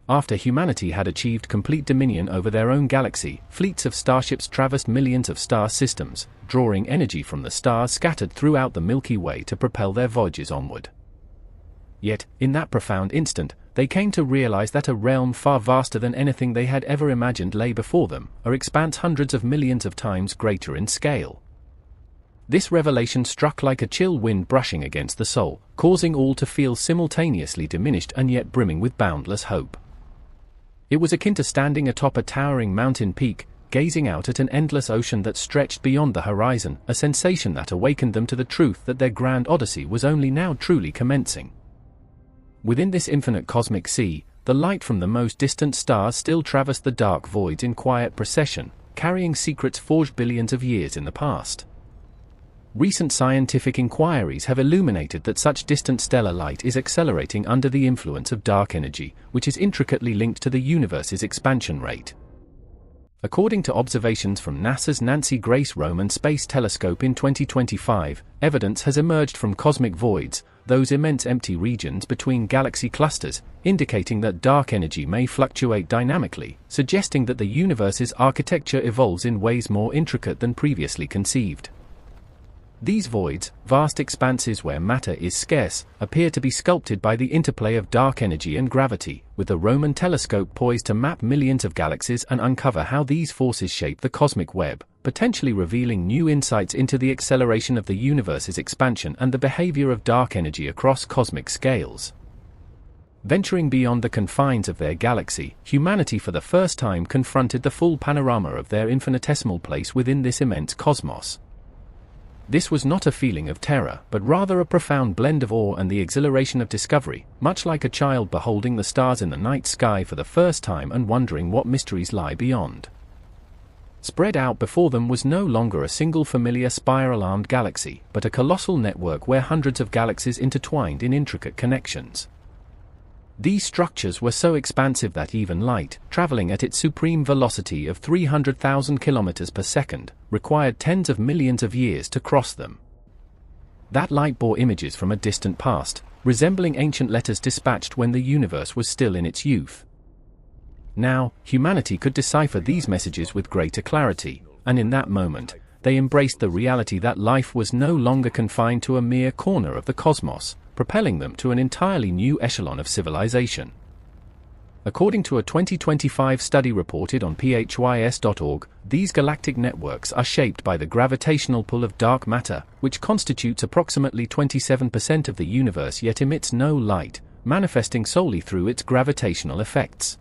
After humanity had achieved complete dominion over their own galaxy, fleets of starships traversed millions of star systems, drawing energy from the stars scattered throughout the Milky Way to propel their voyages onward. Yet, in that profound instant, they came to realize that a realm far vaster than anything they had ever imagined lay before them, an expanse hundreds of millions of times greater in scale. This revelation struck like a chill wind brushing against the soul, causing all to feel simultaneously diminished and yet brimming with boundless hope. It was akin to standing atop a towering mountain peak, gazing out at an endless ocean that stretched beyond the horizon, a sensation that awakened them to the truth that their grand odyssey was only now truly commencing. Within this infinite cosmic sea, the light from the most distant stars still traversed the dark voids in quiet procession, carrying secrets forged billions of years in the past. Recent scientific inquiries have illuminated that such distant stellar light is accelerating under the influence of dark energy, which is intricately linked to the universe's expansion rate. According to observations from NASA's Nancy Grace Roman Space Telescope in 2025, evidence has emerged from cosmic voids, those immense empty regions between galaxy clusters, indicating that dark energy may fluctuate dynamically, suggesting that the universe's architecture evolves in ways more intricate than previously conceived. These voids, vast expanses where matter is scarce, appear to be sculpted by the interplay of dark energy and gravity, with the Roman telescope poised to map millions of galaxies and uncover how these forces shape the cosmic web, potentially revealing new insights into the acceleration of the universe's expansion and the behavior of dark energy across cosmic scales. Venturing beyond the confines of their galaxy, humanity for the first time confronted the full panorama of their infinitesimal place within this immense cosmos. This was not a feeling of terror, but rather a profound blend of awe and the exhilaration of discovery, much like a child beholding the stars in the night sky for the first time and wondering what mysteries lie beyond. Spread out before them was no longer a single familiar spiral-armed galaxy, but a colossal network where hundreds of galaxies intertwined in intricate connections. These structures were so expansive that even light, traveling at its supreme velocity of 300,000 kilometers per second, required tens of millions of years to cross them. That light bore images from a distant past, resembling ancient letters dispatched when the universe was still in its youth. Now, humanity could decipher these messages with greater clarity, and in that moment, they embraced the reality that life was no longer confined to a mere corner of the cosmos, propelling them to an entirely new echelon of civilization. According to a 2025 study reported on phys.org, these galactic networks are shaped by the gravitational pull of dark matter, which constitutes approximately 27% of the universe yet emits no light, manifesting solely through its gravitational effects.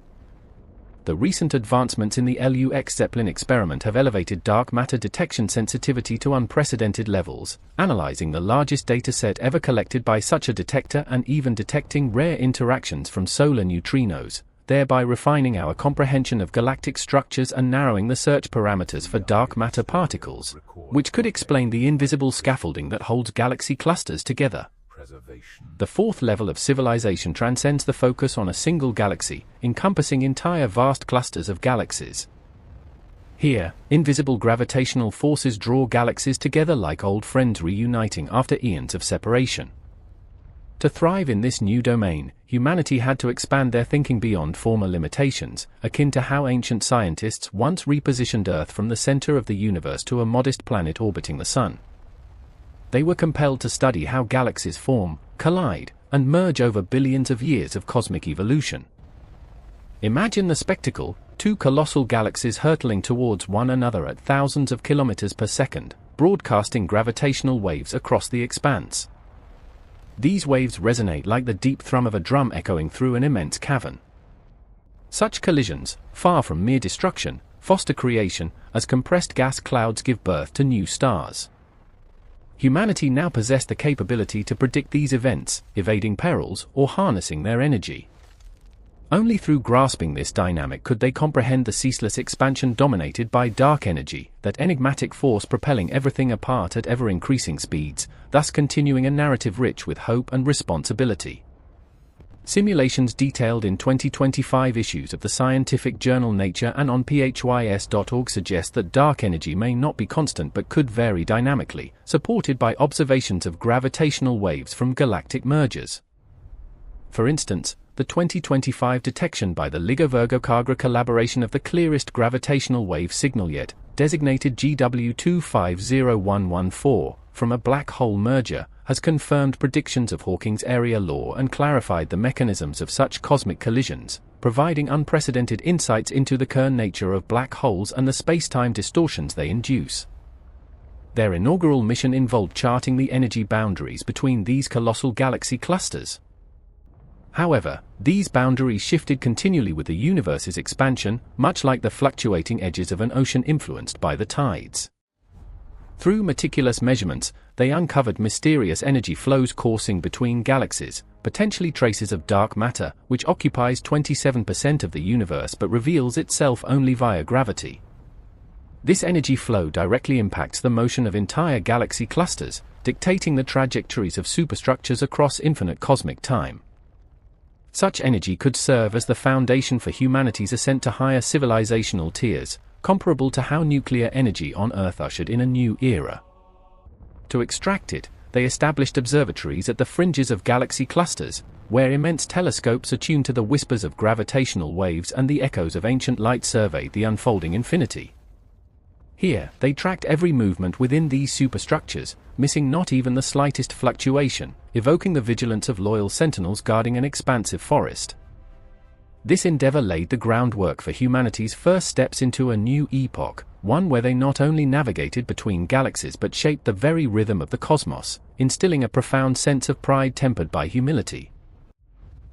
The recent advancements in the LUX Zeppelin experiment have elevated dark matter detection sensitivity to unprecedented levels, analyzing the largest dataset ever collected by such a detector and even detecting rare interactions from solar neutrinos, thereby refining our comprehension of galactic structures and narrowing the search parameters for dark matter particles, which could explain the invisible scaffolding that holds galaxy clusters together. The fourth level of civilization transcends the focus on a single galaxy, encompassing entire vast clusters of galaxies. Here, invisible gravitational forces draw galaxies together like old friends reuniting after eons of separation. To thrive in this new domain, humanity had to expand their thinking beyond former limitations, akin to how ancient scientists once repositioned Earth from the center of the universe to a modest planet orbiting the Sun. They were compelled to study how galaxies form, collide, and merge over billions of years of cosmic evolution. Imagine the spectacle: two colossal galaxies hurtling towards one another at thousands of kilometers per second, broadcasting gravitational waves across the expanse. These waves resonate like the deep thrum of a drum echoing through an immense cavern. Such collisions, far from mere destruction, foster creation, as compressed gas clouds give birth to new stars. Humanity now possessed the capability to predict these events, evading perils or harnessing their energy. Only through grasping this dynamic could they comprehend the ceaseless expansion dominated by dark energy, that enigmatic force propelling everything apart at ever-increasing speeds, thus continuing a narrative rich with hope and responsibility. Simulations detailed in 2025 issues of the scientific journal Nature and on phys.org suggest that dark energy may not be constant but could vary dynamically, supported by observations of gravitational waves from galactic mergers. For instance, the 2025 detection by the LIGO Virgo Kagra collaboration of the clearest gravitational wave signal yet, designated GW250114, from a black hole merger, has confirmed predictions of Hawking's area law and clarified the mechanisms of such cosmic collisions, providing unprecedented insights into the current nature of black holes and the space-time distortions they induce. Their inaugural mission involved charting the energy boundaries between these colossal galaxy clusters. However, these boundaries shifted continually with the universe's expansion, much like the fluctuating edges of an ocean influenced by the tides. Through meticulous measurements, they uncovered mysterious energy flows coursing between galaxies, potentially traces of dark matter, which occupies 27% of the universe but reveals itself only via gravity. This energy flow directly impacts the motion of entire galaxy clusters, dictating the trajectories of superstructures across infinite cosmic time. Such energy could serve as the foundation for humanity's ascent to higher civilizational tiers, comparable to how nuclear energy on Earth ushered in a new era. To extract it, they established observatories at the fringes of galaxy clusters, where immense telescopes attuned to the whispers of gravitational waves and the echoes of ancient light surveyed the unfolding infinity. Here, they tracked every movement within these superstructures, missing not even the slightest fluctuation, evoking the vigilance of loyal sentinels guarding an expansive forest. This endeavor laid the groundwork for humanity's first steps into a new epoch, one where they not only navigated between galaxies but shaped the very rhythm of the cosmos, instilling a profound sense of pride tempered by humility.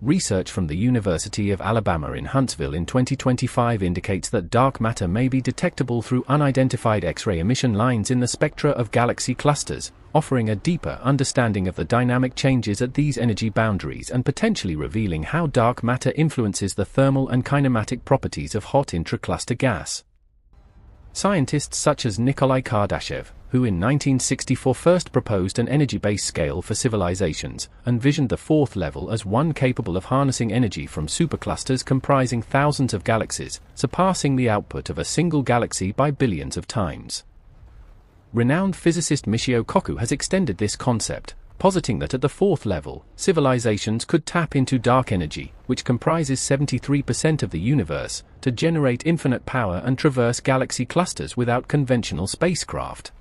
Research from the University of Alabama in Huntsville in 2025 indicates that dark matter may be detectable through unidentified X-ray emission lines in the spectra of galaxy clusters, offering a deeper understanding of the dynamic changes at these energy boundaries and potentially revealing how dark matter influences the thermal and kinematic properties of hot intracluster gas. Scientists such as Nikolai Kardashev, who in 1964 first proposed an energy-based scale for civilizations, envisioned the fourth level as one capable of harnessing energy from superclusters comprising thousands of galaxies, surpassing the output of a single galaxy by billions of times. Renowned physicist Michio Kaku has extended this concept, positing that at the fourth level, civilizations could tap into dark energy, which comprises 73% of the universe, to generate infinite power and traverse galaxy clusters without conventional spacecraft.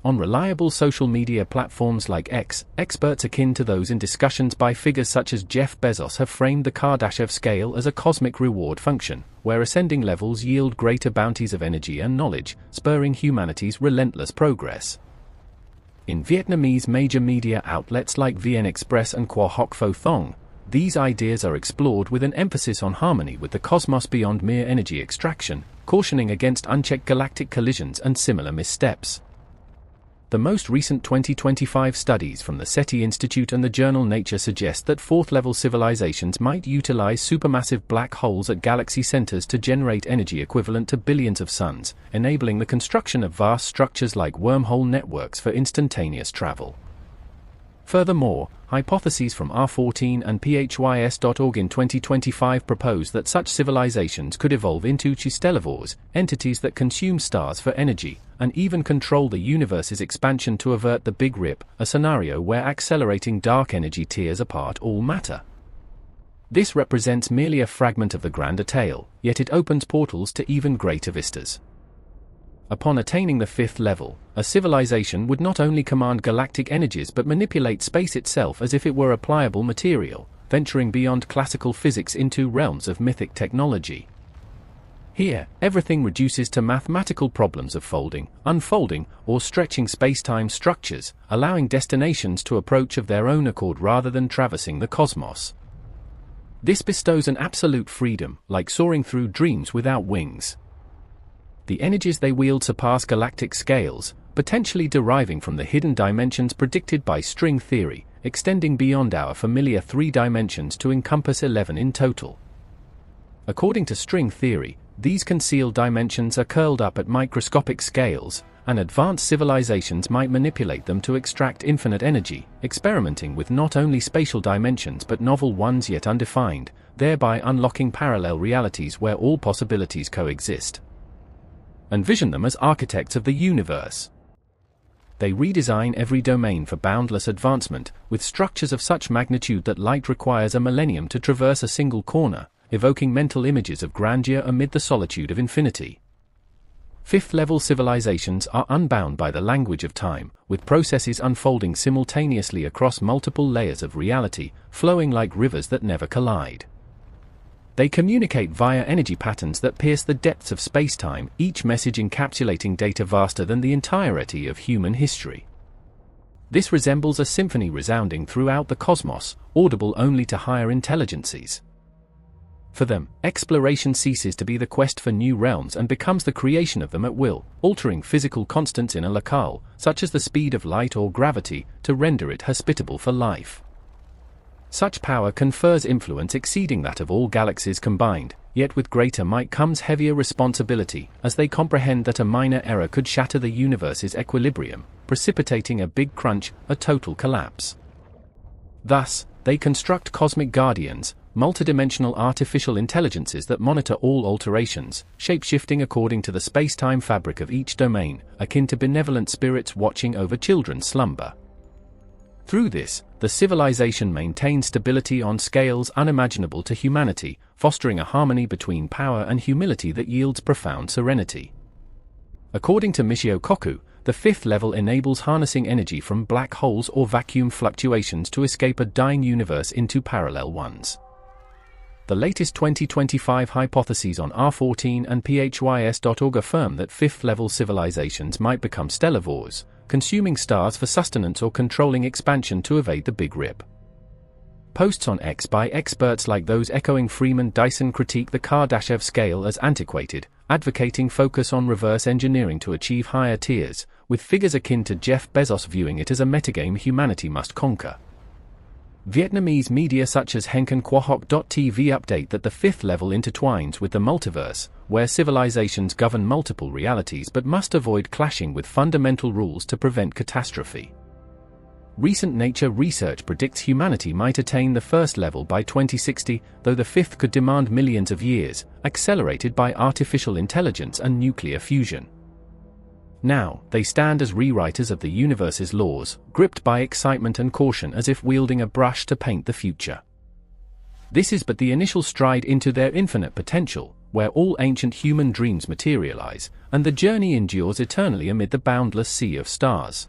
On reliable social media platforms like X, experts akin to those in discussions by figures such as Jeff Bezos have framed the Kardashev scale as a cosmic reward function, where ascending levels yield greater bounties of energy and knowledge, spurring humanity's relentless progress. In Vietnamese major media outlets like VN Express and Qua Hoc Pho Thong, these ideas are explored with an emphasis on harmony with the cosmos beyond mere energy extraction, cautioning against unchecked galactic collisions and similar missteps. The most recent 2025 studies from the SETI Institute and the journal Nature suggest that fourth-level civilizations might utilize supermassive black holes at galaxy centers to generate energy equivalent to billions of suns, enabling the construction of vast structures like wormhole networks for instantaneous travel. Furthermore, hypotheses from R14 and phys.org in 2025 propose that such civilizations could evolve into stellivores, entities that consume stars for energy, and even control the universe's expansion to avert the Big Rip, a scenario where accelerating dark energy tears apart all matter. This represents merely a fragment of the grander tale, yet it opens portals to even greater vistas. Upon attaining the fifth level, a civilization would not only command galactic energies but manipulate space itself as if it were a pliable material, venturing beyond classical physics into realms of mythic technology. Here, everything reduces to mathematical problems of folding, unfolding, or stretching space-time structures, allowing destinations to approach of their own accord rather than traversing the cosmos. This bestows an absolute freedom, like soaring through dreams without wings. The energies they wield surpass galactic scales, potentially deriving from the hidden dimensions predicted by string theory, extending beyond our familiar 3 dimensions to encompass 11 in total. According to string theory, these concealed dimensions are curled up at microscopic scales, and advanced civilizations might manipulate them to extract infinite energy, experimenting with not only spatial dimensions but novel ones yet undefined, thereby unlocking parallel realities where all possibilities coexist. Envision them as architects of the universe. They redesign every domain for boundless advancement, with structures of such magnitude that light requires a millennium to traverse a single corner, evoking mental images of grandeur amid the solitude of infinity. Fifth-level civilizations are unbound by the language of time, with processes unfolding simultaneously across multiple layers of reality, flowing like rivers that never collide. They communicate via energy patterns that pierce the depths of spacetime, each message encapsulating data vaster than the entirety of human history. This resembles a symphony resounding throughout the cosmos, audible only to higher intelligences. For them, exploration ceases to be the quest for new realms and becomes the creation of them at will, altering physical constants in a locale, such as the speed of light or gravity, to render it hospitable for life. Such power confers influence exceeding that of all galaxies combined, yet with greater might comes heavier responsibility, as they comprehend that a minor error could shatter the universe's equilibrium, precipitating a big crunch, a total collapse. Thus, they construct cosmic guardians, multidimensional artificial intelligences that monitor all alterations, shape-shifting according to the space-time fabric of each domain, akin to benevolent spirits watching over children's slumber. Through this, the civilization maintains stability on scales unimaginable to humanity, fostering a harmony between power and humility that yields profound serenity. According to Michio Kaku, the fifth level enables harnessing energy from black holes or vacuum fluctuations to escape a dying universe into parallel ones. The latest 2025 hypotheses on R14 and phys.org affirm that fifth-level civilizations might become stellivores, consuming stars for sustenance or controlling expansion to evade the Big Rip. Posts on X by experts like those echoing Freeman Dyson critique the Kardashev scale as antiquated, advocating focus on reverse engineering to achieve higher tiers, with figures akin to Jeff Bezos viewing it as a metagame humanity must conquer. Vietnamese media such as HenkenQuahok.tv update that the fifth level intertwines with the multiverse, where civilizations govern multiple realities but must avoid clashing with fundamental rules to prevent catastrophe. Recent Nature research predicts humanity might attain the first level by 2060, though the fifth could demand millions of years, accelerated by artificial intelligence and nuclear fusion. Now, they stand as rewriters of the universe's laws, gripped by excitement and caution as if wielding a brush to paint the future. This is but the initial stride into their infinite potential, where all ancient human dreams materialize, and the journey endures eternally amid the boundless sea of stars.